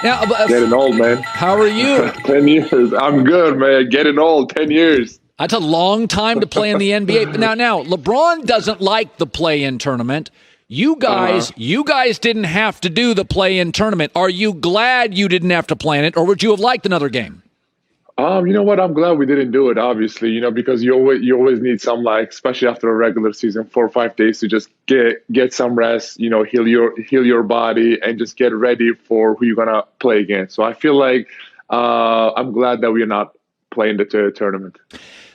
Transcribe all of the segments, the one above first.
Now, Getting old, man. How are you? 10 years. I'm good, man. Getting old. 10 years. That's a long time to play in the NBA. Now, LeBron doesn't like the play-in tournament. You guys didn't have to do the play-in tournament. Are you glad you didn't have to play in it, or would you have liked another game? You know what? I'm glad we didn't do it, obviously, because you always need some, especially after a regular season, 4 or 5 days to just get some rest, heal your body and just get ready for who you're going to play against. So I feel like I'm glad that we're not playing the tournament.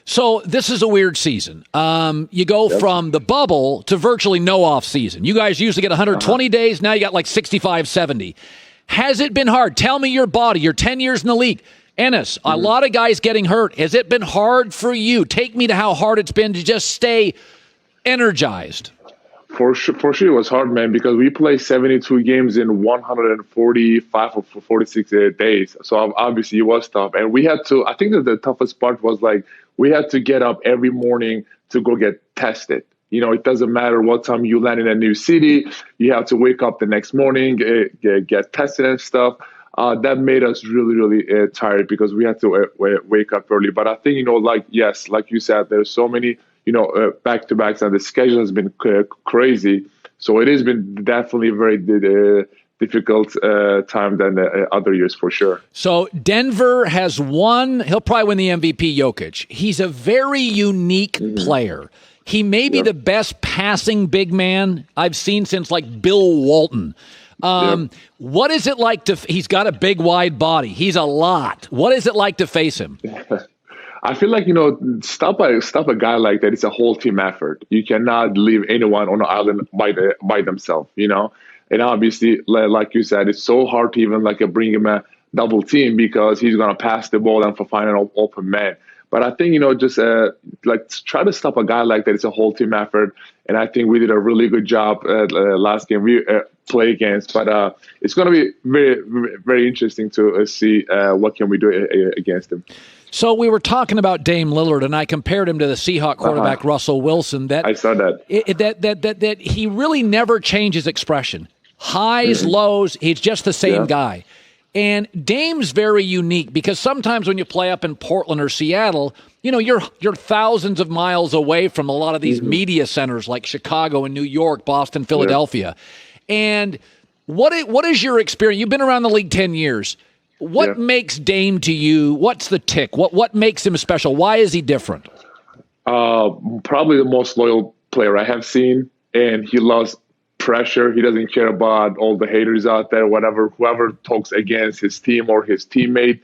So this is a weird season. You go from the bubble to virtually no off season. You guys usually get 120 days. Now you got like 65, 70. Has it been hard? Tell me your body. You're 10 years in the league. Enes, a lot of guys getting hurt. Has it been hard for you? Take me to how hard it's been to just stay energized. For sure it was hard, man, because we play 72 games in 145 or 46 days. So obviously it was tough. And we had to, I think that the toughest part was we had to get up every morning to go get tested. It doesn't matter what time you land in a new city. You have to wake up the next morning, get tested and stuff. That made us really, really tired because we had to wake up early. But I think, like you said, there's so many, back-to-backs, and the schedule has been crazy. So it has been definitely a very difficult time than other years for sure. So Denver has won. He'll probably win the MVP, Jokic. He's a very unique player. He may be the best passing big man I've seen since Bill Walton. What is it like he's got a big, wide body. He's a lot. What is it like to face him? I feel like, stop a guy like that. It's a whole team effort. You cannot leave anyone on the island by themselves, And obviously, like you said, it's so hard to even bring him a double team because he's going to pass the ball and find an open man. But I think, just try to stop a guy like that. It's a whole team effort. And I think we did a really good job last game we play against. But it's going to be very, very interesting to see what can we do against him. So we were talking about Dame Lillard, and I compared him to the Seahawks quarterback Russell Wilson. I saw that. That he really never changes expression. Highs, lows, he's just the same guy. And Dame's very unique because sometimes when you play up in Portland or Seattle, you're thousands of miles away from a lot of these media centers like Chicago and New York, Boston, Philadelphia. And what is your experience? You've been around the league 10 years. What makes Dame to you? What's the tick? What makes him special? Why is he different? Probably the most loyal player I have seen, and he loves pressure. He doesn't care about all the haters out there, whoever talks against his team or his teammate.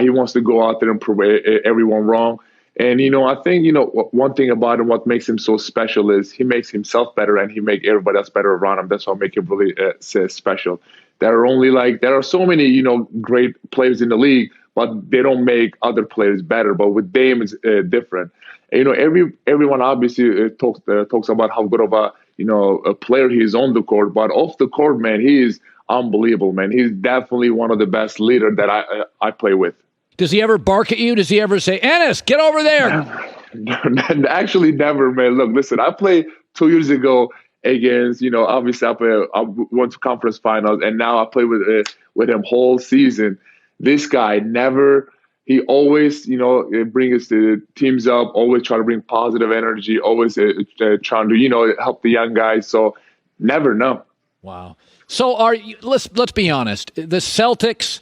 He wants to go out there and prove everyone wrong. And, I think, one thing about him, what makes him so special is he makes himself better and he makes everybody else better around him. That's what makes him really special. There are so many, great players in the league, but they don't make other players better. But with Dame, it's different. And, everyone obviously talks about how good of a player he is on the court, but off the court, man, he is unbelievable, man. He's definitely one of the best leaders that I play with. Does he ever bark at you? Does he ever say, Enes, get over there? Actually, never, man. Look, listen, I played 2 years ago against, obviously I went to conference finals, and now I play with him whole season. This guy he always, brings the teams up, always try to bring positive energy, always trying to, help the young guys. So never know. Wow. So let's be honest. The Celtics,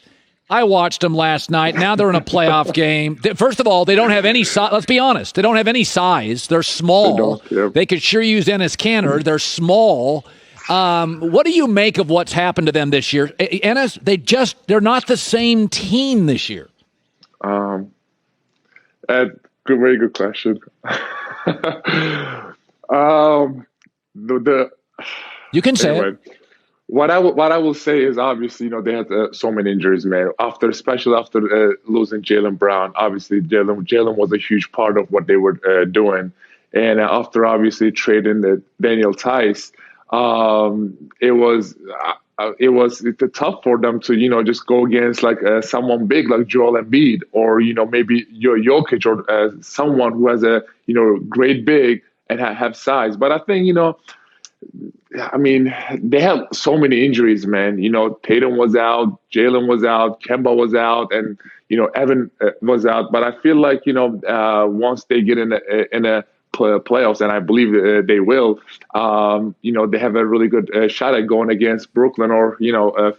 I watched them last night. Now they're in a playoff game. First of all, they don't have any size. Let's be honest. They don't have any size. They're small. They could sure use Enes Kanter. They're small. What do you make of what's happened to them this year? Enes, they're not the same team this year. Very good question. You can say it. What I will say is obviously, they had so many injuries, man. Especially after losing Jaylen Brown, obviously Jaylen was a huge part of what they were doing, and after obviously trading Daniel Tice, it was tough for them to just go against someone big like Joel Embiid or maybe Jokic or someone who has a great big and have size. But I think I mean, they have so many injuries, man. Tatum was out, Jalen was out, Kemba was out, and Evan was out. But I feel like once they get in a playoffs, and I believe they will, they have a really good shot at going against Brooklyn or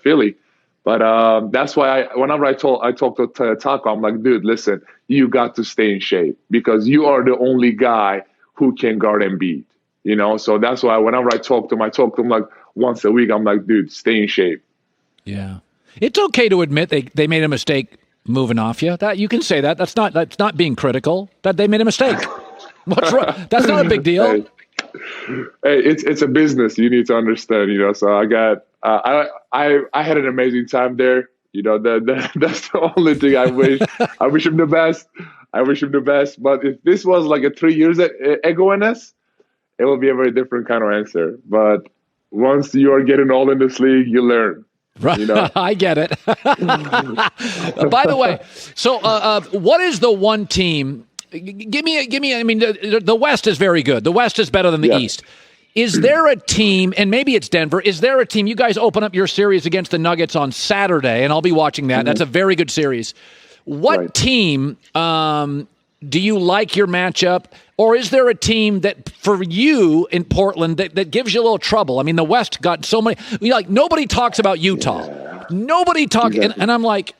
Philly. But that's why whenever I talk to Taco, I'm like, dude, listen, you got to stay in shape because you are the only guy who can guard Embiid. So that's why whenever I talk to him like once a week. I'm like, dude, stay in shape. Yeah, it's okay to admit they made a mistake moving off you. That you can say that. That's not being critical. That they made a mistake. What's wrong? That's not a big deal. Hey, it's a business. You need to understand. So I got I had an amazing time there. That's the only thing I wish. I wish him the best. But if this was like a 3 years ago, Enes, it will be a very different kind of answer. But once you are getting all in this league, you learn. Right. I get it. By the way, so what is the one team? Give me. I mean, the West is very good. The West is better than the East. Is there a team, and maybe it's Denver, is there a team, you guys open up your series against the Nuggets on Saturday, and I'll be watching that. Mm-hmm. That's a very good series. What team do you like your matchup, or is there a team that, for you in Portland, that gives you a little trouble? I mean, the West got so many, nobody talks about Utah. Yeah. Nobody talks, exactly. and I'm like,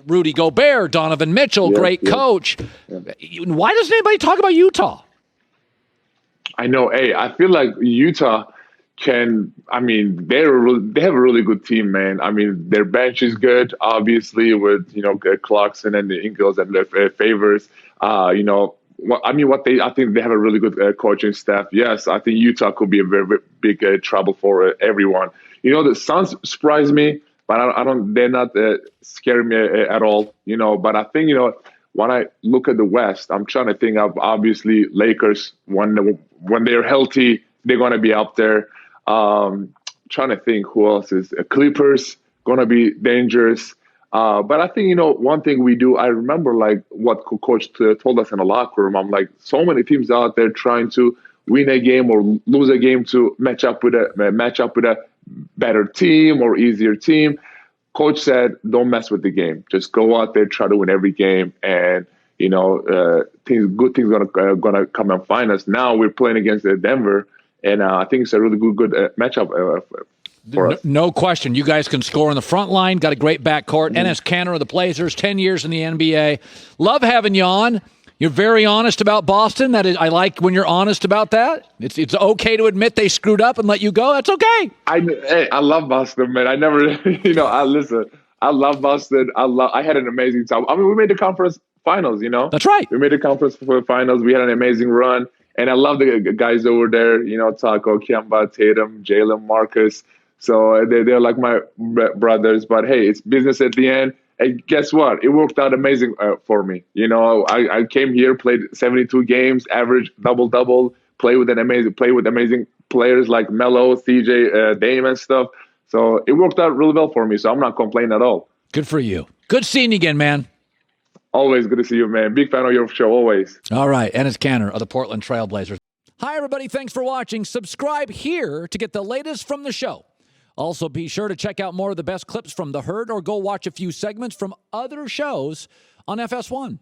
Rudy Gobert, Donovan Mitchell, great coach. Yeah. Why doesn't anybody talk about Utah? I know. Hey, I feel like Utah they have a really good team, man. I mean, their bench is good, obviously, with, Clarkson and the Ingles and the Favors. I think they have a really good coaching staff. Yes, I think Utah could be a very, very big trouble for everyone. The Suns surprise me, but they're not scaring me at all, but I think, when I look at the West, I'm trying to think of, obviously, Lakers, when they're healthy, they're going to be up there. Trying to think who else is. Clippers going to be dangerous. But I think, one thing we do, I remember like what coach told us in the locker room. I'm like, so many teams out there trying to win a game or lose a game to match up with a better team or easier team. Coach said, don't mess with the game. Just go out there, try to win every game. And, good things gonna come and find us. Now we're playing against Denver. And I think it's a really good matchup for us. No question. You guys can score on the front line. Got a great backcourt. Mm-hmm. Enes Kanter of the Blazers, 10 years in the NBA. Love having you on. You're very honest about Boston. That is, I like when you're honest about that. It's okay to admit they screwed up and let you go. That's okay. I love Boston, man. I never, listen. I love Boston. I had an amazing time. I mean, we made the conference finals. That's right. We made the conference finals. We had an amazing run. And I love the guys over there, Taco, Kemba, Tatum, Jalen, Marcus. So they're like my brothers. But, hey, it's business at the end. And guess what? It worked out amazing for me. I came here, played 72 games, average double-double, play with amazing players like Melo, CJ, Dame and stuff. So it worked out really well for me. So I'm not complaining at all. Good for you. Good seeing you again, man. Always good to see you, man. Big fan of your show, always. All right. Enes Kanter of the Portland Trailblazers. Hi, everybody. Thanks for watching. Subscribe here to get the latest from the show. Also, be sure to check out more of the best clips from The Herd or go watch a few segments from other shows on FS1.